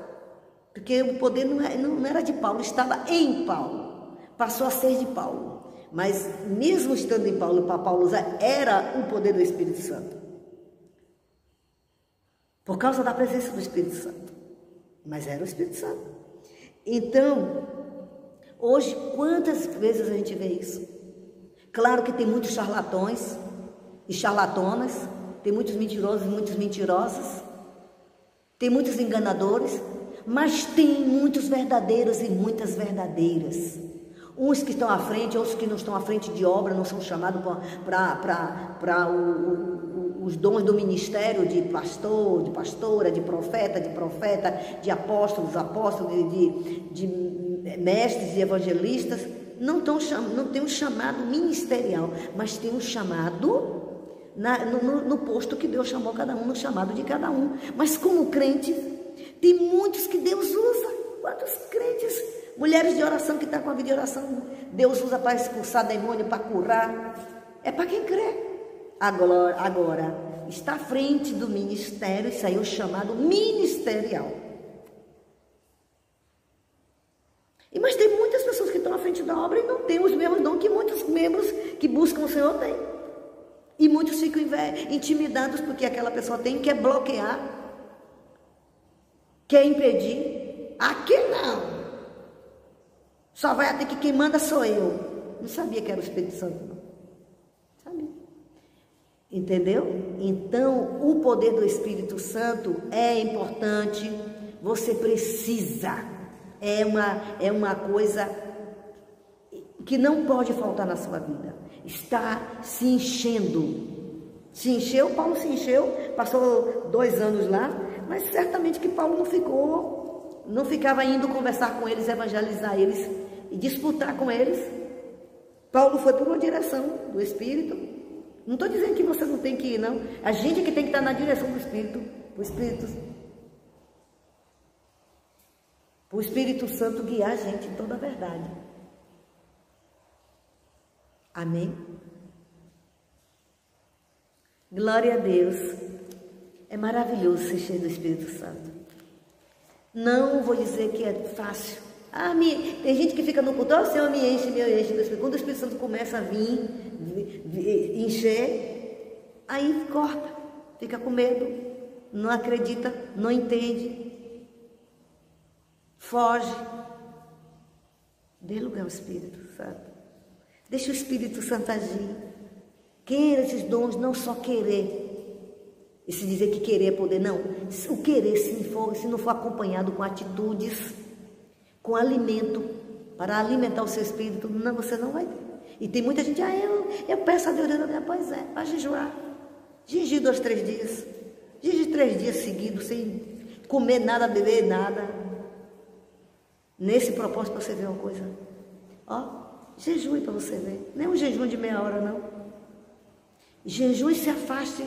Porque o poder não era de Paulo, estava em Paulo, passou a ser de Paulo. Mas mesmo estando em Paulo, para Paulo usar, era o poder do Espírito Santo. Por causa da presença do Espírito Santo. Mas era o Espírito Santo. Então, hoje, quantas vezes a gente vê isso? Claro que tem muitos charlatões e charlatonas, tem muitos mentirosos e muitas mentirosas, tem muitos enganadores, mas tem muitos verdadeiros e muitas verdadeiras. Uns que estão à frente, outros que não estão à frente de obra, não são chamados para os dons do ministério de pastor, de pastora, de profeta, de apóstolos, de mestres e evangelistas. Não tem um chamado ministerial, mas tem um chamado no posto que Deus chamou cada um, no chamado de cada um. Mas como crente, tem muitos que Deus usa. Quantos crentes, mulheres de oração que estão com a vida de oração, Deus usa para expulsar demônio, para curar. É para quem crê. Agora, está à frente do ministério, isso aí é o chamado ministerial. Mas tem muitas pessoas que estão à frente da obra e não têm os mesmos dons que muitos membros que buscam o Senhor têm. E muitos ficam intimidados porque aquela pessoa tem, quer bloquear, quer impedir. Aqui não. Só vai até que quem manda sou eu. Não sabia que era o Espírito Santo, não. Sabia. Entendeu? Então, o poder do Espírito Santo é importante. Você precisa. É uma coisa que não pode faltar na sua vida. Está se enchendo. Se encheu, Paulo se encheu, passou 2 anos lá, mas certamente que Paulo não ficava indo conversar com eles, evangelizar eles e disputar com eles. Paulo foi por uma direção do Espírito. Não estou dizendo que você não tem que ir, não. A gente é que tem que estar na direção do Espírito, para o Espírito Santo guiar a gente em toda a verdade. Amém? Glória a Deus. É maravilhoso ser cheio do Espírito Santo. Não vou dizer que é fácil. Tem gente que fica no culto, o Senhor me enche do Espírito. Quando o Espírito Santo começa a vir, encher, aí corta, fica com medo, não acredita, não entende, foge. Dê lugar ao Espírito Santo. Deixa o Espírito Santo agir. Queira esses dons, não só querer. E se dizer que querer é poder, não. O querer, se não for acompanhado com atitudes, com alimento, para alimentar o seu espírito, não, você não vai ter. E tem muita gente, eu peço a Deus, pois é, vai jejuar. Jejum 2, 3 dias. Jejum 3 dias seguidos, sem comer nada, beber nada. Nesse propósito, para você ver uma coisa. Jejue para você ver. Nem um jejum de meia hora, não. Jejum e se afaste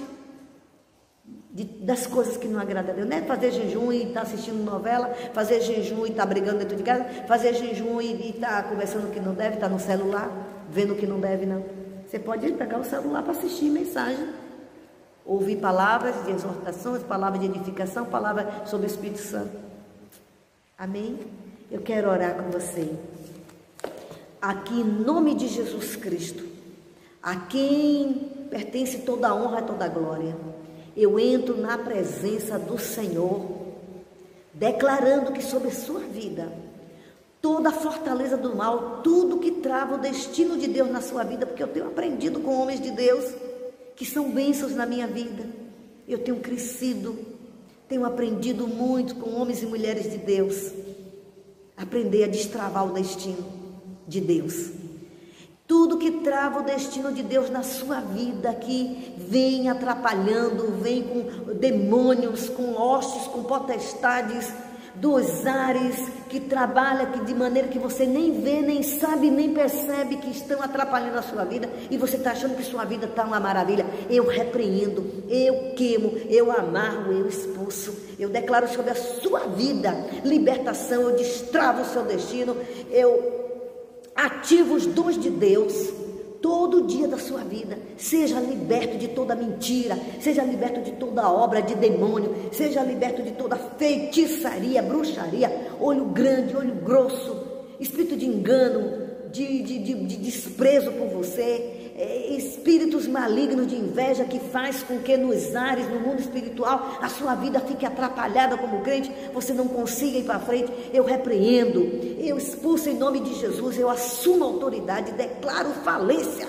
das coisas que não agradam a Deus. Não é fazer jejum e estar assistindo novela, fazer jejum e estar brigando dentro de casa, fazer jejum e estar conversando o que não deve, estar no celular, vendo o que não deve, não. Você pode pegar o celular para assistir mensagem, ouvir palavras de exortações, palavras de edificação, palavras sobre o Espírito Santo. Amém? Eu quero orar com você. Aqui, em nome de Jesus Cristo, a quem pertence toda a honra e toda a glória, eu entro na presença do Senhor, declarando que sobre a sua vida, toda a fortaleza do mal, tudo que trava o destino de Deus na sua vida, porque eu tenho aprendido com homens de Deus, que são bênçãos na minha vida, eu tenho crescido, tenho aprendido muito com homens e mulheres de Deus, aprender a destravar o destino de Deus. Tudo que trava o destino de Deus na sua vida, que vem atrapalhando, vem com demônios, com hostes, com potestades dos ares, que trabalha de maneira que você nem vê, nem sabe, nem percebe que estão atrapalhando a sua vida, e você está achando que sua vida está uma maravilha. Eu repreendo, eu queimo, eu amarro, eu expulso, eu declaro sobre a sua vida libertação, eu destravo o seu destino, eu ativo os dons de Deus todo dia da sua vida. Seja liberto de toda mentira, seja liberto de toda obra de demônio, seja liberto de toda feitiçaria, bruxaria, olho grande, olho grosso, espírito de engano, de desprezo por você, espíritos malignos de inveja que faz com que nos ares, no mundo espiritual, a sua vida fique atrapalhada como crente, você não consiga ir para frente. Eu repreendo, eu expulso em nome de Jesus, eu assumo a autoridade, declaro falência,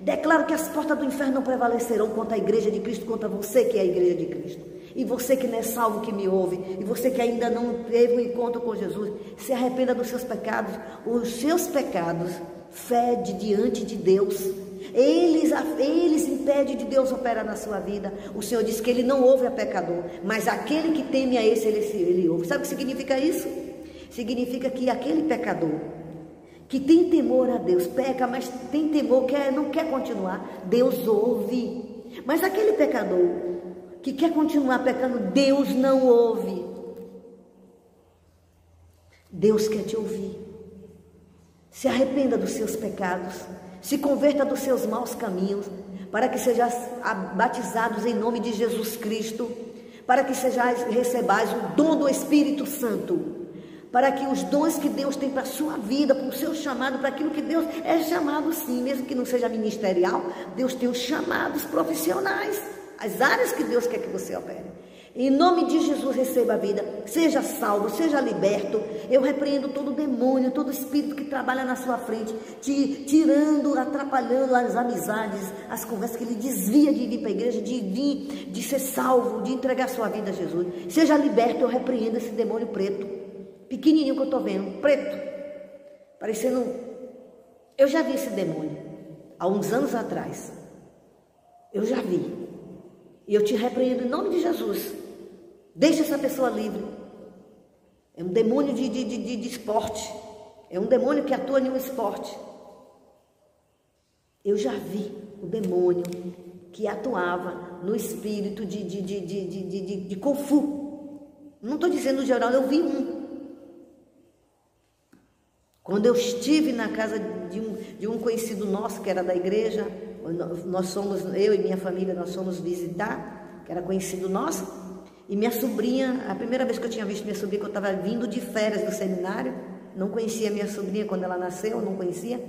declaro que as portas do inferno não prevalecerão contra a igreja de Cristo, contra você que é a igreja de Cristo. E você que não é salvo, que me ouve, e você que ainda não teve um encontro com Jesus, se arrependa dos seus pecados. Os seus pecados fede diante de Deus. Eles impedem de Deus operar na sua vida. O Senhor diz que Ele não ouve a pecador, mas aquele que teme a esse, Ele ouve. Sabe o que significa isso? Significa que aquele pecador que tem temor a Deus, peca, mas tem temor, não quer continuar, Deus ouve. Mas aquele pecador que quer continuar pecando, Deus não ouve. Deus quer te ouvir. Se arrependa dos seus pecados, se converta dos seus maus caminhos, para que sejais batizados em nome de Jesus Cristo, para que recebais o dom do Espírito Santo, para que os dons que Deus tem para a sua vida, para o seu chamado, para aquilo que Deus é chamado, sim, mesmo que não seja ministerial, Deus tem os chamados profissionais, as áreas que Deus quer que você opere. Em nome de Jesus, receba a vida, seja salvo, seja liberto. Eu repreendo todo demônio, todo espírito que trabalha na sua frente, te tirando, atrapalhando as amizades, as conversas, que ele desvia de vir para a igreja, de ser salvo, de entregar sua vida a Jesus. Seja liberto, eu repreendo esse demônio preto, pequenininho que eu estou vendo, preto, parecendo... Eu já vi esse demônio, há uns anos atrás, eu já vi. E eu te repreendo em nome de Jesus. Deixa essa pessoa livre. É um demônio de esporte. É um demônio que atua em um esporte. Eu já vi o demônio que atuava no espírito de Kung Fu. Não estou dizendo geral, eu vi um. Quando eu estive na casa de um conhecido nosso, que era da igreja, eu e minha família, nós fomos visitar, que era conhecido nosso, e minha sobrinha, a primeira vez que eu tinha visto minha sobrinha, que eu estava vindo de férias do seminário, não conhecia minha sobrinha quando ela nasceu, não conhecia,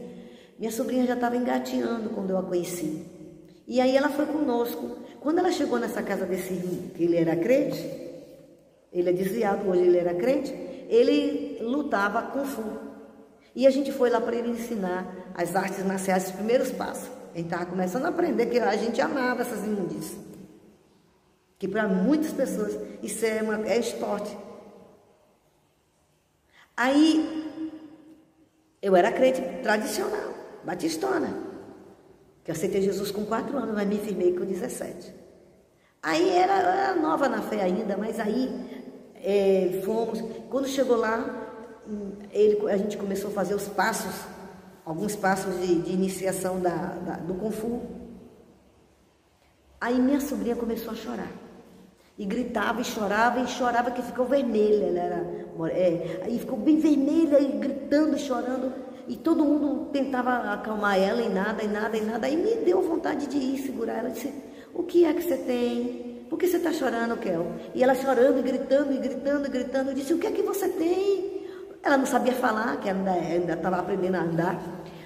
minha sobrinha já estava engateando quando eu a conheci. E aí ela foi conosco. Quando ela chegou nessa casa desse irmão, que ele era crente, ele é desviado, hoje ele era crente, ele lutava Kung Fu. E a gente foi lá para ele ensinar as artes marciais, os primeiros passos. Ele estava começando a aprender, que a gente amava essas imundícias. Que para muitas pessoas isso é esporte. Aí, eu era crente tradicional, batistona, que eu aceitei Jesus com 4 anos, mas me firmei com 17. Aí era nova na fé ainda, mas aí fomos, quando chegou lá, a gente começou a fazer os passos, alguns passos de iniciação do Kung Fu. Aí minha sobrinha começou a chorar. E gritava e chorava, que ficou vermelha. Aí ficou bem vermelha, e gritando e chorando. E todo mundo tentava acalmar ela, e nada. Aí me deu vontade de ir segurar ela. Disse: o que é que você tem? Por que você está chorando, Kel? E ela chorando e gritando. Eu disse: o que é que você tem? Ela não sabia falar, que ela ainda estava aprendendo a andar.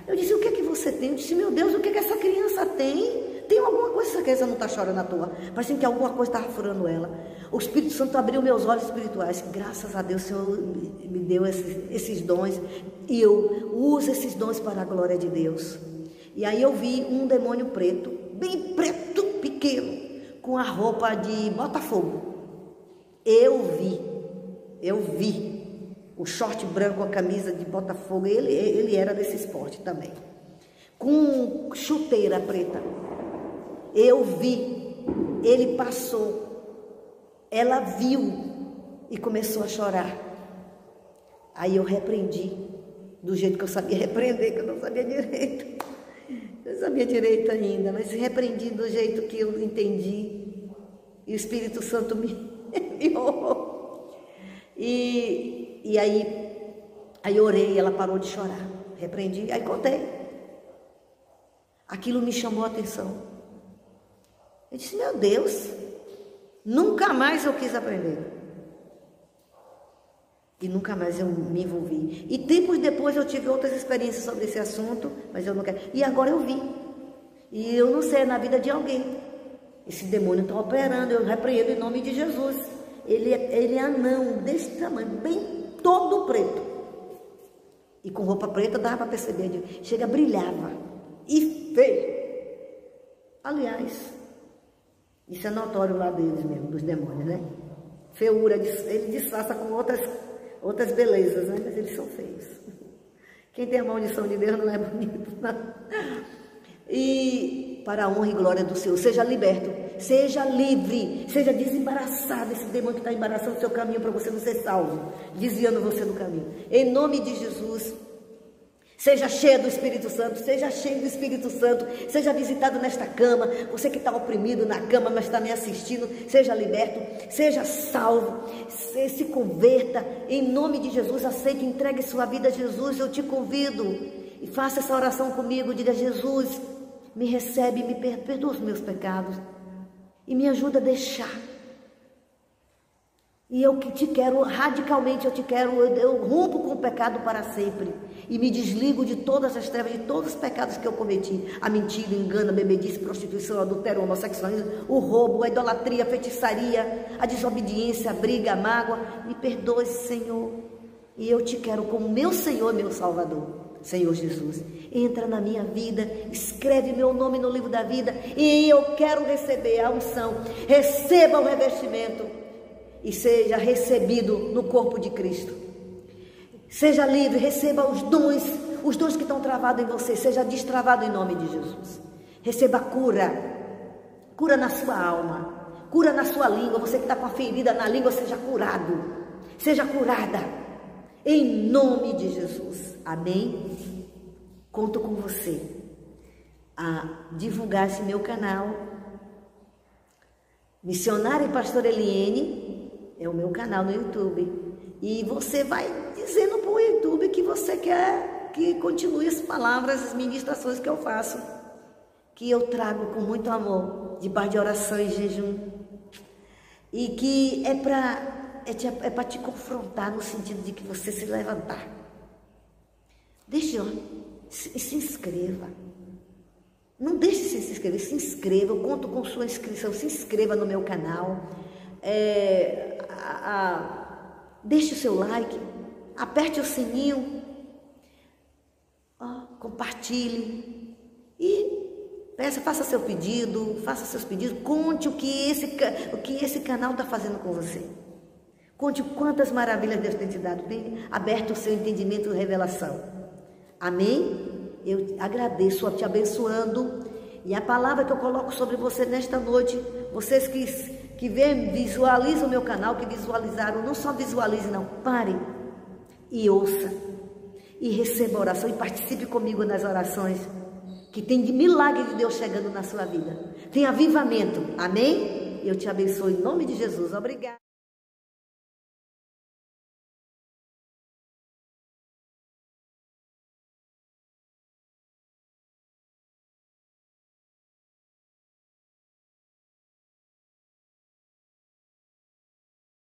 Eu disse: o que é que você tem? Eu disse: meu Deus, o que é que essa criança tem? Tem alguma coisa, essa criança não está chorando à toa. Parece que alguma coisa estava furando ela. O Espírito Santo abriu meus olhos espirituais. Graças a Deus, o Senhor me deu esses dons. E eu uso esses dons para a glória de Deus. E aí eu vi um demônio preto, bem preto, pequeno, com a roupa de Botafogo. Eu vi. O short branco, a camisa de Botafogo. Ele era desse esporte também. Com chuteira preta. Eu vi, ele passou, ela viu e começou a chorar. Aí eu repreendi, do jeito que eu sabia repreender, que eu não sabia direito. Eu sabia direito ainda, mas repreendi do jeito que eu entendi. E o Espírito Santo me enviou. E aí orei, ela parou de chorar. Repreendi, aí contei. Aquilo me chamou a atenção. Eu disse: meu Deus, nunca mais eu quis aprender. E nunca mais eu me envolvi. E tempos depois eu tive outras experiências sobre esse assunto, mas eu não quero. E agora eu vi. E eu não sei, é na vida de alguém. Esse demônio está operando, eu repreendo em nome de Jesus. Ele é anão, desse tamanho, bem todo preto. E com roupa preta dava para perceber. Chega, brilhava. E feio. Aliás, isso é notório lá deles mesmo, dos demônios, né? Feiura, ele disfarça com outras belezas, né? Mas eles são feios. Quem tem a maldição de Deus não é bonito, não. E para a honra e glória do Senhor, seja liberto, seja livre, seja desembaraçado esse demônio que está embaraçando o seu caminho para você não ser salvo, desviando você do caminho. Em nome de Jesus. Seja cheio do Espírito Santo, seja cheio do Espírito Santo, seja visitado nesta cama, você que está oprimido na cama, mas está me assistindo, seja liberto, seja salvo, se converta, em nome de Jesus, aceite, entregue sua vida a Jesus, eu te convido, e faça essa oração comigo, diga: Jesus, me recebe, me perdoa os meus pecados, e me ajuda a deixar E eu que te quero, radicalmente eu te quero, eu rompo com o pecado para sempre. E me desligo de todas as trevas, de todos os pecados que eu cometi. A mentira, o engano, a bebedice, a prostituição, o adultério, o homossexualismo, o roubo, a idolatria, a feitiçaria, a desobediência, a briga, a mágoa. Me perdoe, Senhor. E eu te quero como meu Senhor, meu Salvador. Senhor Jesus, entra na minha vida, escreve meu nome no livro da vida. E eu quero receber a unção. Receba o revestimento. E seja recebido no corpo de Cristo. Seja livre, receba os dons que estão travados em você, seja destravado em nome de Jesus. Receba cura na sua alma, cura na sua língua. Você que está com a ferida na língua, seja curado, seja curada, em nome de Jesus. Amém? Conto com você a divulgar esse meu canal. Missionária e Pastora Eliene é o meu canal no YouTube. E você vai dizendo para o YouTube que você quer que continue as palavras, as ministrações que eu faço, que eu trago com muito amor, debaixo de oração e jejum. E que é para te confrontar no sentido de que você se levantar. Se inscreva. Não deixe de se inscrever, se inscreva. Eu conto com sua inscrição, se inscreva no meu canal. Deixe o seu like, aperte o sininho, compartilhe e faça seu pedido, faça seus pedidos, conte o que esse canal está fazendo com você. Conte quantas maravilhas Deus tem te dado, tem aberto o seu entendimento e revelação. Amém? Eu agradeço, te abençoando. E a palavra que eu coloco sobre você nesta noite, vocês que visualizam o meu canal, que visualizaram, não só visualizem, não, parem e ouça e receba a oração e participe comigo nas orações, que tem de milagre de Deus chegando na sua vida. Tem avivamento, amém? Eu te abençoo em nome de Jesus, obrigada.